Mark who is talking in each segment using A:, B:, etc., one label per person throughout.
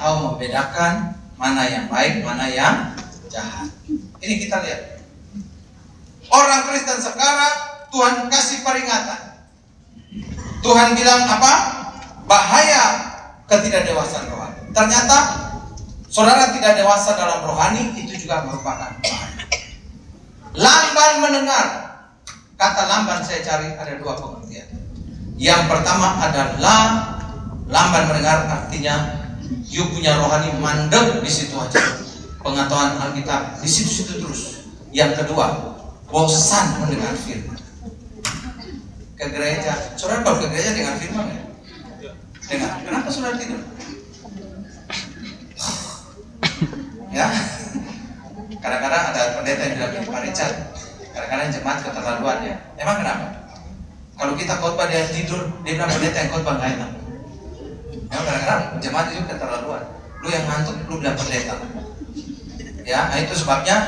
A: tahu membedakan mana yang baik, mana yang jahat. Ini kita lihat. Orang Kristen sekarang Tuhan kasih peringatan. Tuhan bilang apa? Bahaya ketidakdewasaan rohani. Ternyata saudara tidak dewasa dalam rohani itu juga merupakan bahaya. Lamban mendengar. Kata lamban saya cari ada dua pengertian. Yang pertama adalah lamban mendengar artinya you punya rohani mandek di situ aja. Pengetahuan Alkitab di situ-situ terus. Yang kedua, bosan mendengar firman. Ke gereja, saudara kalau ke gereja dengan firman ya? Dengar. Kenapa saudara tidur? Ya. Kadang-kadang ada pendeta yang bilang Pak Richard, kadang-kadang jemaat keterlaluan ya. Emang kenapa? Kalau kita khotbah dia tidur, dia bilang pendeta yang khotbah nggak enak. Emang kadang-kadang jemaat itu keterlaluan. Lu yang ngantuk, lu bilang pendeta. Ya, nah itu sebabnya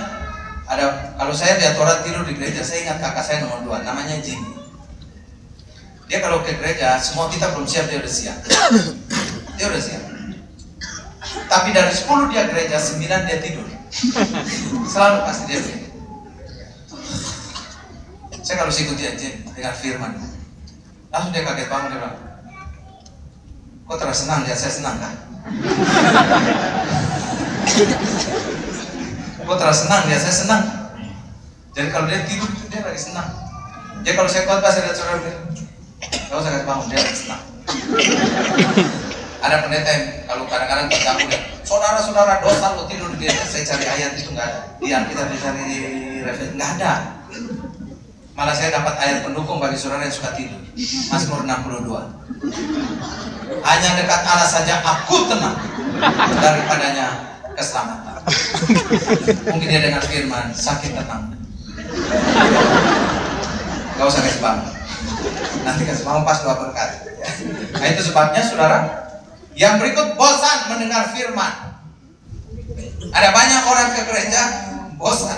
A: ada. Kalau saya lihat orang tidur di gereja, saya ingat kakak saya nomor 2, namanya Jimmy. Dia kalau ke gereja, semua kita belum siap, dia udah siap. Dia udah siap. Tapi dari 10 dia gereja, 9 dia tidur. Selalu pasti dia tidur. Saya kalau ikut dia dengan firman, langsung dia kaget bangun, dia bilang, kok terasa senang dia? Saya senang kan? Kok terasa senang dia? Saya senang. Jadi kalau dia tidur dia lagi senang. Jadi kalau saya khotbah saya lihat saudara bilang, kalau saya bangun dia lagi senang. Ada pendeta yang kalau kadang-kadang terganggu dia, saudara-saudara dosa lo tidur di gereja. Saya cari ayat itu nggak ada. Di Alkitab dicari referensi nggak ada. Malah saya dapat ayat pendukung bagi saudara yang suka tidur. Mazmur 62. Hanya dekat Allah saja aku tenang, daripadanya keselamatan. Mungkin dia dengar firman sakit tenang. Gak usah kasih bangun. Nanti kasih bangun pas doa berkat. Nah itu sebabnya saudara. Yang berikut bosan mendengar firman. Ada banyak orang ke gereja bosan.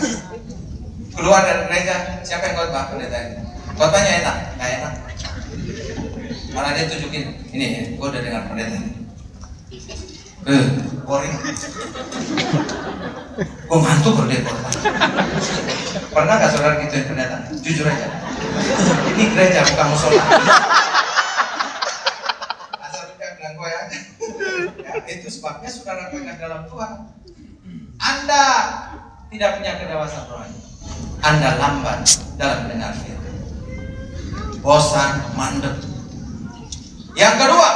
A: Keluar dari gereja, siapa yang khotbah? Pendeta ini. Khotbahnya enak, nggak enak. Malah dia tunjukin, ini gue udah dengar pendeta ini. Boring. Gue ngantuk kalau dia khotbah. Pernah nggak saudara gituin pendeta? Jujur aja. Ini gereja bukan musola. Asal tidak bilang gue ya. Itu sebabnya saudara pegang dalam Tuhan. Anda tidak punya kedewasaan rohani. Anda lamban dalam mendengar firman. Bosan, mandek. Yang kedua,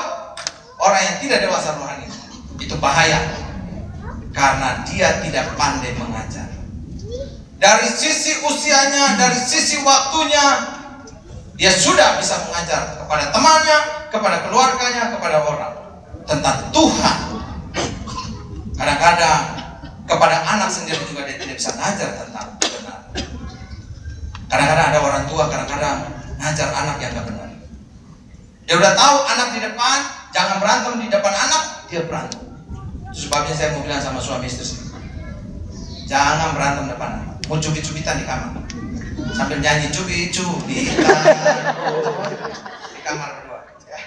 A: orang yang tidak dewasa rohani itu bahaya karena dia tidak pandai mengajar. Dari sisi usianya, dari sisi waktunya, dia sudah bisa mengajar kepada temannya, kepada keluarganya, kepada orang tentang Tuhan. Kadang-kadang kepada anak sendiri juga dia tidak bisa mengajar tentang benar. Kadang-kadang ada orang tua, kadang-kadang ngajar anak yang gak benar. Dia udah tahu anak di depan, jangan berantem di depan anak, dia berantem. Itu sebabnya saya mau bilang sama suami istri, jangan berantem depan anak. Mau cubit-cubitan di kamar, sambil nyanyi cubit-cubitan di kamar berdua. Ya.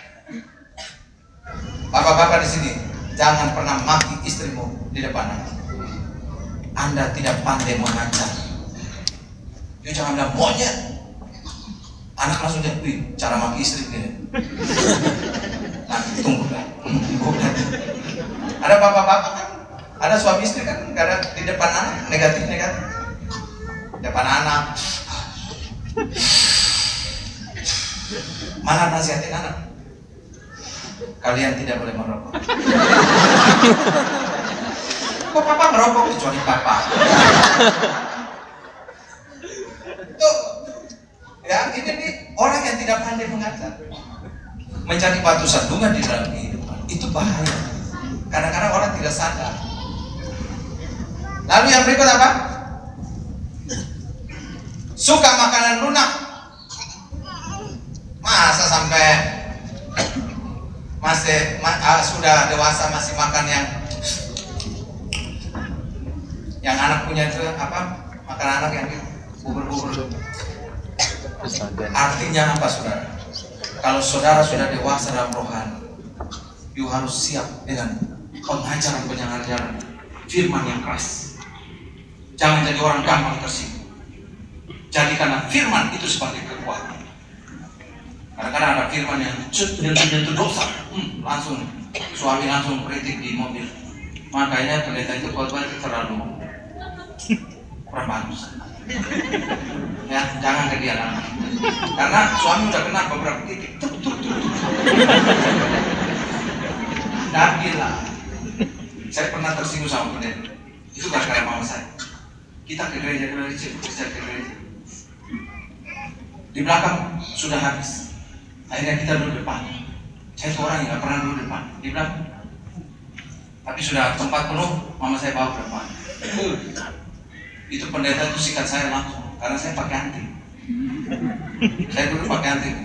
A: Bapak-bapak di sini, jangan pernah maki istrimu di depan anak. Anda tidak pandai mengajar. Dia jangan bilang monyet. Anak langsung lihat, wih, cara maki istri dia. Nah, tunggu lah. Ada bapak-bapak kan, ada suami istri kan, karena di depan anak negatif-negatif. Depan anak, malah nasihatin anak. Kalian tidak boleh merokok. Kok papa merokok kecuali papa? Tuh. Ya, ini nih orang yang tidak pandai mengajar, mencari batu sandungan di dalam kehidupan. Itu bahaya. Kadang-kadang orang tidak sadar. Lalu yang berikut apa? Suka makanan lunak. Masa sampai sudah dewasa masih makan yang anak punya itu apa? Makan anak yang bubur-bubur. Artinya apa saudara? Kalau saudara sudah dewasa dalam rohani, you harus siap dengan pengajaran firman yang keras. Jangan jadi orang gampang tersinggung. Jadikanlah firman itu sebagai kekuatan. Kadang-kadang ada firman yang nyentuh dosa, langsung suami langsung kritik di mobil. Makanya pendeta itu khotbah itu terlalu kurang bagus. Ya, jangan ke dia lama. Karena suami udah kena beberapa titik. Nah, gila. Saya pernah tersinggung sama pendeta. Itu gara-gara mama saya. Kita ke gereja. Di belakang sudah habis. Akhirnya kita duduk depan. Saya itu orang yang gak pernah duduk depan. Di belakang. Tapi sudah tempat penuh, mama saya bawa ke depan. Itu pendeta itu sikat saya langsung. Karena saya pakai anting. Saya dulu pakai anting.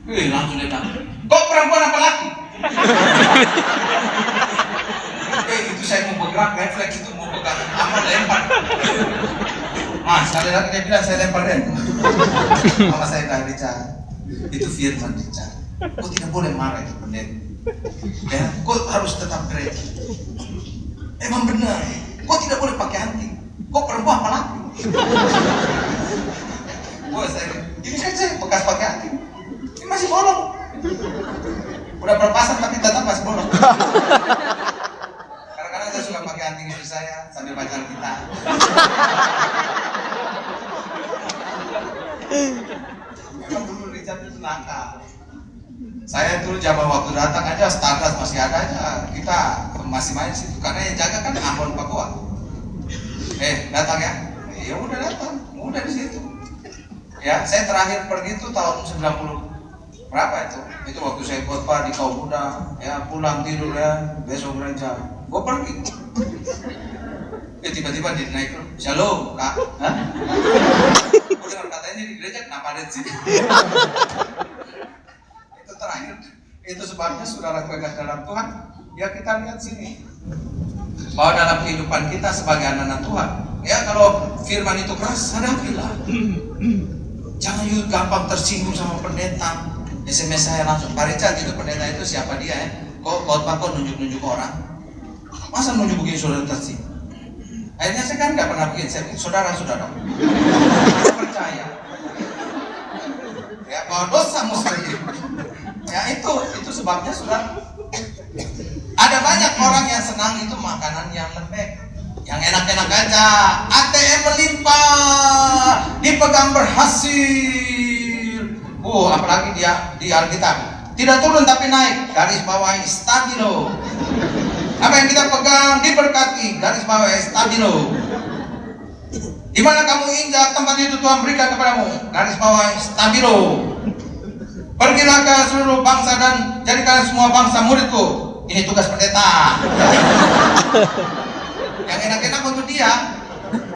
A: Langsung dia bilang, kok perempuan apa laki? Itu saya mau bergerak, refleks itu mau pegang, apa lempar. Sekali lagi dia bilang saya lempar dia. Mama saya bilang, Richard, itu firman Richard. Kau tidak boleh marah itu pendeta. Ya, kau harus tetap gereja. Emang benar. Kau tidak boleh pakai anting. Kau perempuan apa laki? Ini saya bekas pakai anting. Ini masih bolong. Udah berpasang tapi tetap masih bolong. Kadang-kadang saya suka pakai anting istri saya sambil baca Alkitab. Memang dulu Richard itu nakal. Saya dulu zaman waktu datang aja Stardust masih ada aja. Kita masih main situ karena yang jaga kan Ambon Papua. Datang ya? Ya udah datang, udah di situ. Ya, saya terakhir pergi itu tahun 90 berapa itu? Itu waktu saya khotbah di kaum muda, ya pulang tidur ya, besok gereja. Gue pergi. Tiba-tiba dia naik, shalom kak. Gue dengar katanya di gereja kenapa ada di sini? Itu terakhir. Itu sebabnya saudara pegang dalam Tuhan. Ya kita lihat sini. Bahwa dalam kehidupan kita sebagai anak-anak Tuhan, ya kalau firman itu keras, hadapilah. Jangan gampang tersinggung sama pendeta. SMS saya langsung, Pak Richard itu pendeta itu siapa dia ya? Kok nunjuk-nunjuk orang? Masa nunjuk begini saudara tersinggung? Akhirnya saya kan nggak pernah bikin, saya bikin saudara. Percaya. Ya bahwa dosa mustahil. Ya itu sebabnya saudara. Ada banyak orang yang senang itu makanan yang lembek, yang enak-enak aja. ATM melimpah, dipegang berhasil. Apalagi dia di Alkitab tidak turun tapi naik, garis bawahi stabilo. Apa yang kita pegang diberkati, garis bawahi stabilo. Di mana kamu injak tempat itu Tuhan berikan kepadamu, garis bawahi stabilo. Pergilah ke seluruh bangsa dan jadikan semua bangsa muridku. Ini tugas pendeta. Yang enak-enak untuk dia,